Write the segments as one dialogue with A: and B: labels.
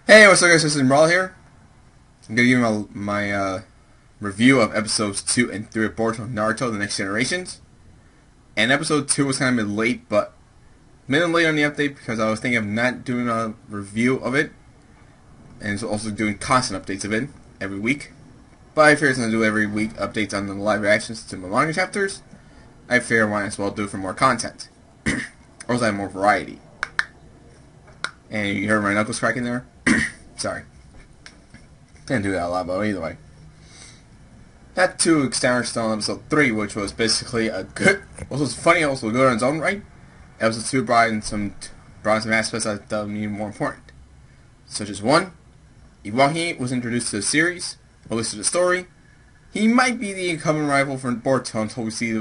A: Hey, what's up guys, this is Marl here. I'm going to give you my review of episodes 2 and 3 of Boruto Naruto Next Generations. And episode 2 was kind of late, but a minute late on the update because I was thinking of not doing a review of it. And also doing constant updates of it every week. But I figured since I do every week updates on the live reactions to my manga chapters, I figured I might as well do it for more content. Also have more variety. And you heard my knuckles cracking there? Sorry. Didn't do that a lot, but either way. That to extend on episode 3, which was basically a good, also was funny, also good on its own right. Episode 2 brought in some aspects I thought were even more important. Such as 1, Iwaki was introduced to the series, or at least to the story. He might be the incumbent rival for Boruto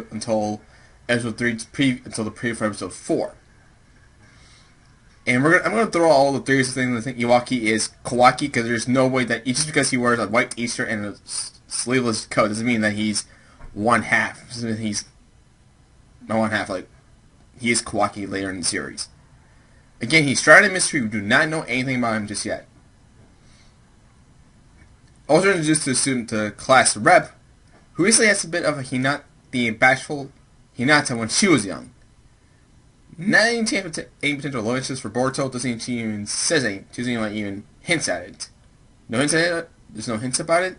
A: until episode 3, until the preview for episode 4. And I'm gonna throw all the theories of things. I think Iwaki is Kawaki because there's no way that just because he wears a white t-shirt and a sleeveless coat doesn't mean that he's one half. Doesn't mean he's not one half. Like he is Kawaki later in the series. Again, he's shrouded in mystery. We do not know anything about him just yet. Also introduced to the student to class rep, who recently has a bit of the bashful Hinata when she was young. Not any potential love interest for Boruto. Doesn't even says anything. She doesn't even hints at it. No hints at it. There's no hints about it.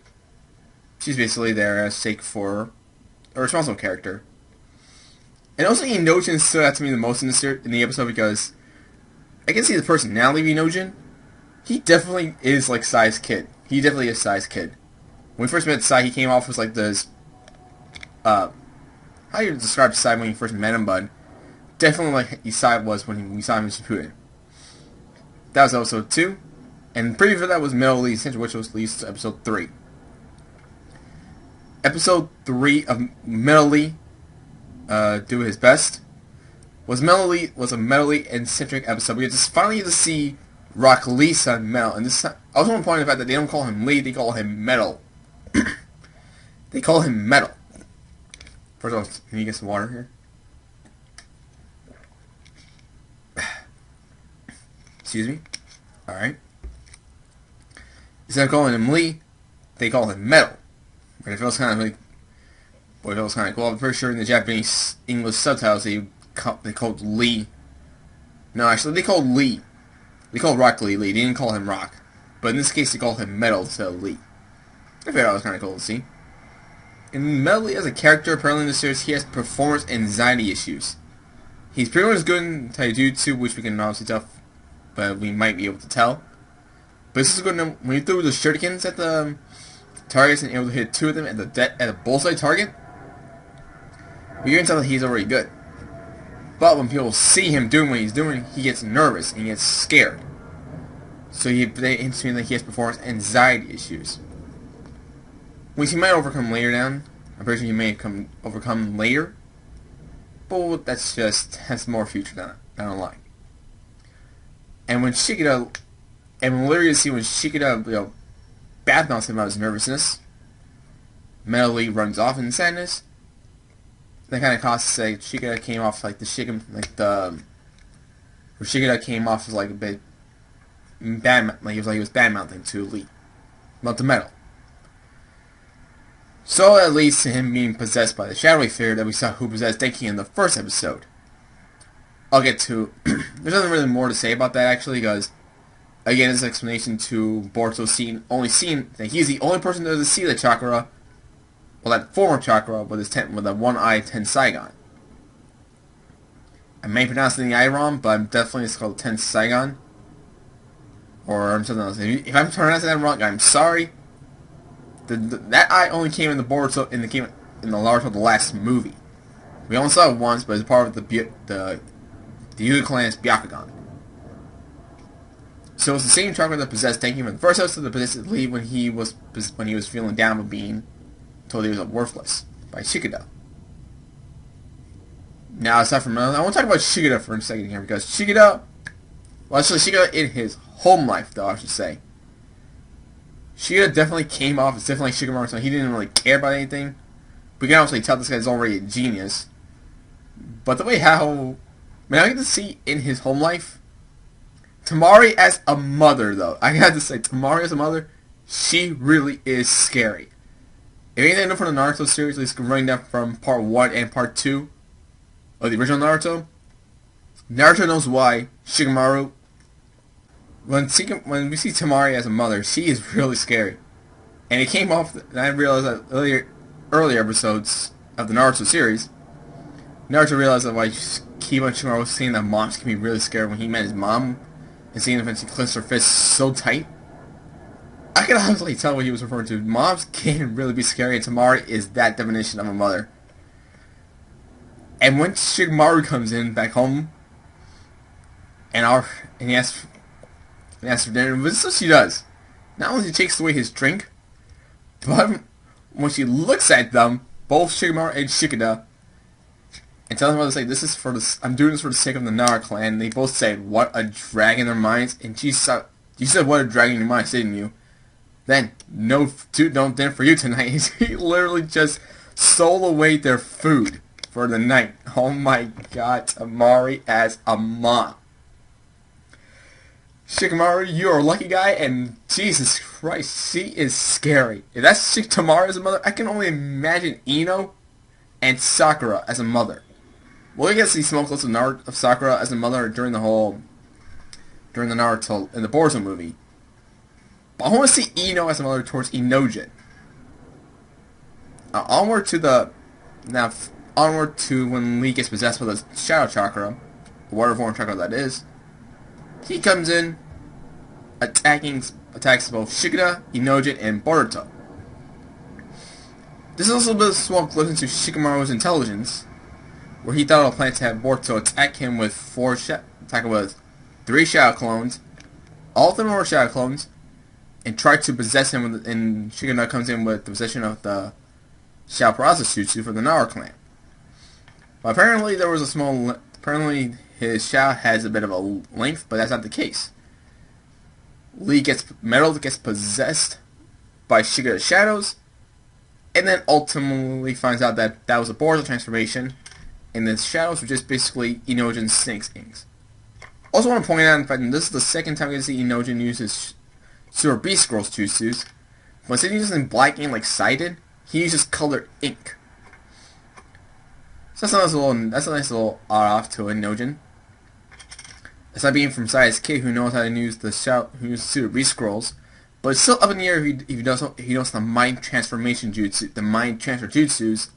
A: She's basically there as sake for a responsible character. And also, Inojin stood out to me the most in the episode because I can see the personality of Inojin. He definitely is like Sai's kid. He definitely is Sai's kid. When we first met Sai, he came off as like this. How do you describe Sai when you first met him, bud? Definitely like Isai was when we saw him in Shippuden. That was episode 2. And the preview for that was Metal Lee, which was released to episode 3. Episode 3 of Metal Lee, do his best, was a Metal Lee-centric episode. We just finally get to see Rock Lee's son, Metal. And this I also want to point out the fact that they don't call him Lee, they call him Metal. They call him Metal. First of all, can you get some water here? Excuse me? Alright. Instead of calling him Lee, they call him Metal. But it feels kind of like... Boy, it feels kind of cool. I'm pretty sure in the Japanese English subtitles they called Lee. No, actually, they called Lee. They called Rock Lee Lee. They didn't call him Rock. But in this case, they called him Metal instead of Lee. I figured that was kind of cool to see. And Metal Lee, as a character, apparently in the series, he has performance anxiety issues. He's pretty much good in Taijutsu, which we can obviously tell, but we might be able to tell. But this is good enough. When you threw the shurikens at the targets and able to hit 2 of them at a bullseye target, you can tell that he's already good. But when people see him doing what he's doing, he gets nervous and he gets scared. So they insinuate that he has performance anxiety issues, which he might overcome later down. I'm pretty sure he may overcome later. But has more future down the line. And when Shikida, and when literally see when Shikida, badmouths him about his nervousness, Metal Lee runs off in sadness. That kind of causes to say Shikida came off like where Shikida came off as like a bit bad, like he was bad mouthing to Lee about the metal. So that leads to him being possessed by the shadowy figure that we saw who possessed Denki in the first episode. I'll get to... There's nothing really more to say about that, actually, because, again, it's an explanation to Boruto only seeing that he's the only person to see the chakra, well, that form of chakra, with that one-eye Ten Saigon. I may pronounce the eye wrong, but I'm definitely it's called Ten Saigon. Or something else. If I'm pronouncing that wrong, I'm sorry. That eye only came in the Boruto, in the Naruto the last movie. We only saw it once, but it's part of the Yuga clan's Byakugan. So it's the same chakra that possessed Denki from the first episode that possessed Lee when he was feeling down with being told he was worthless by Shikida. Now aside from I want to talk about Shikida for a second here because Shikida, well actually Shikida in his home life though I should say. Shikida definitely came off as definitely Shikamaru, so he didn't really care about anything. We can obviously tell this guy's already a genius. But the way how... I get to see in his home life Tamari as a mother, though, I have to say, Tamari as a mother, she really is scary. If anything I know from the Naruto series, at least running down from part 1 and part 2 of the original Naruto, Naruto knows why Shikamaru, when we see Tamari as a mother, she is really scary. And it came off, and I realized that earlier episodes of the Naruto series, Naruto realized that why Shikamaru was saying that moms can be really scared when he met his mom, and seeing when she clenched her fists so tight. I can honestly tell what he was referring to. Moms can really be scary, and Tamari is that definition of a mother. And when Shikamaru comes in back home, and he asks for dinner, this is what she does. Not only she takes away his drink, but when she looks at them, both Shikamaru and Shikida, and tells them what to say, I'm doing this for the sake of the Nara clan. They both say, what a drag in their minds, and you said what a drag in your minds, didn't you? Then, no dinner for you tonight. He literally just stole away their food for the night. Oh my god, Tamari as a mom. Shikamaru, you're a lucky guy, and Jesus Christ, she is scary. If that's Tamari as a mother, I can only imagine Ino and Sakura as a mother. Well, we get to see small clips of Sakura as a mother during the Naruto, in the Boruto movie. But I want to see Ino as a mother towards Inojin. Onward to when Lee gets possessed with a Shadow Chakra, whatever form of chakra that is. He comes in, attacks both Shikida, Inojin, and Boruto. This is also a bit of a small glimpse into Shikamaru's intelligence, where he thought of a plan to have Boruto attack him with 3 Shadow Clones. All of them were Shadow Clones, and try to possess him, and Shikida comes in with the possession of the Shadow Paralysis Jutsu for the Nara clan. But apparently his shadow has a bit of a length, but that's not the case. Metal gets possessed by Shikida's shadows, and then ultimately finds out that was a Boruto transformation, and the shadows were just basically Inojin's Snake's Inks. Also want to point out, in fact, this is the second time we see Inojin use his Super Beast Scrolls Jutsus. But instead of using black ink like Sai did, he uses colored ink. So that's a nice little odd off to Inojin. Aside being from Sai's kid who knows how to use Super Beast Scrolls, but it's still up in the air if he knows the mind transformation jutsu, the mind transfer jutsus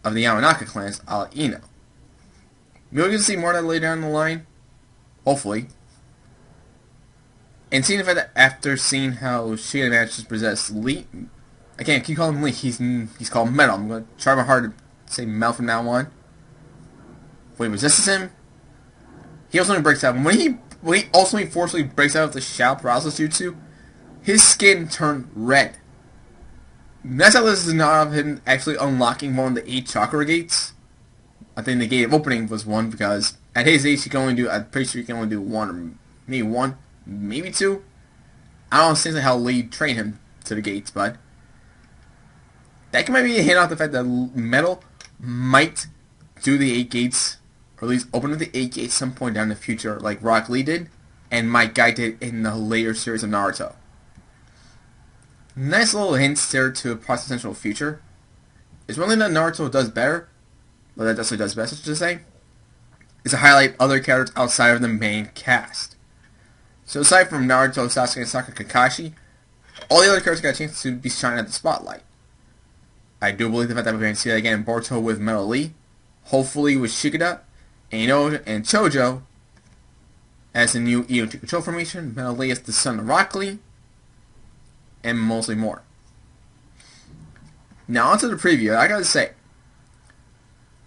A: of the Yamanaka clans, a la Ino. Maybe we'll get to see more of that later down the line, hopefully. And seeing the fact that after seeing how Shikida manages to possess Lee, I can't keep calling him Lee, he's called Metal. I'm going to try my hard to say Metal from now on. When he possesses him, he ultimately breaks out. When he ultimately forcibly breaks out of the Shadow Paralysis Jutsu, his skin turned red. And that's how this is not of him actually unlocking one of the 8 chakra gates. I think the gate of opening was 1 because at his age I'm pretty sure he can only do 1 or maybe 2. I don't understand how Lee trained him to the gates, but that can maybe hint off the fact that Metal might do the 8 gates, or at least open up the 8 gates some point down in the future, like Rock Lee did, and Mike Guy did in the later series of Naruto. Nice little hints there to a potential future. It's one thing that Naruto does better, but that definitely does best, to say, is to highlight other characters outside of the main cast. So aside from Naruto, Sasuke, and Sakura Kakashi, all the other characters got a chance to be shining at the spotlight. I do believe the fact that we're going to see that again in Boruto with Metal Lee, hopefully with Shikida, Ino, and Chojo as the new Io Control formation, Metal Lee as the son of Rock Lee, and mostly more. Now onto the preview. I gotta say,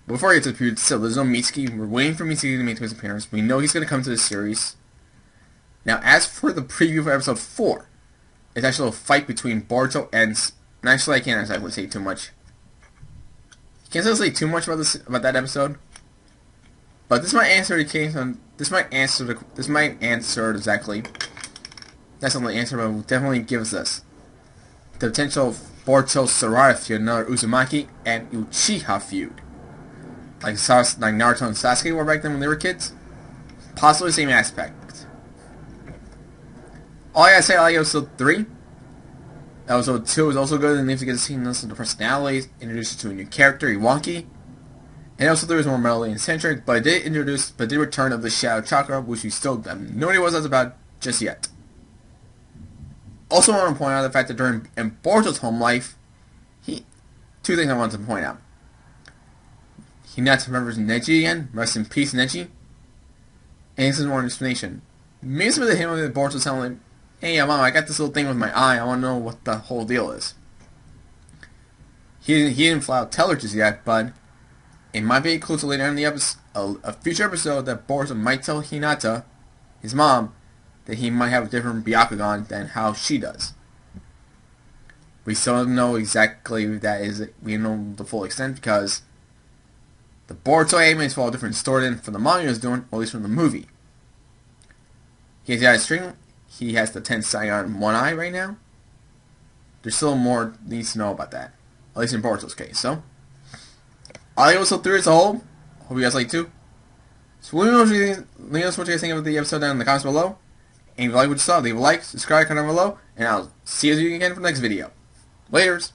A: before I get to the preview, still there's no Mitsuki. We're waiting for Mitsuki to make his appearance. We know he's going to come to this series. Now as for the preview for episode 4, it's actually a fight between Boruto and actually I can't exactly say too much. Can't say too much about that episode. But this might answer exactly. That's not the answer, but will definitely give us this. The potential Boruto Sarada feud, another Uzumaki and Uchiha feud. Like Naruto and Sasuke were back then when they were kids. possibly the same aspect. All I gotta say, I like episode 3. Episode 2 is also good, and if you get to see most of the personalities, introduce you to a new character, Iwanki. And episode 3 was more melody-centric, but it did return of the Shadow Chakra, which we still have no idea what that's about just yet. Also, I want to point out the fact that during Boruto's home life, two things I wanted to point out. Hinata remembers Neji again, rest in peace Neji, and this is more an explanation. Maybe some of the him with Boruto sound like, hey mom, I got this little thing with my eye, I want to know what the whole deal is. He didn't flat out tell her just yet, but it might be close to later in the episode, a future episode that Boruto might tell Hinata, his mom, that he might have a different Byakugan than how she does. We still don't know exactly we don't know the full extent because the Boruto anime is for a different story than from the manga is doing, or at least from the movie. He has got a string, he has the 10 Saigon in one eye right now. There's still more needs to know about that, at least in Boruto's case, so. I like episode 3 as a whole. Hope you guys like it too. So let me know what you guys think of the episode down in the comments below. And if you like what you saw, leave a like, subscribe, comment down below, and I'll see you again for the next video. Laters!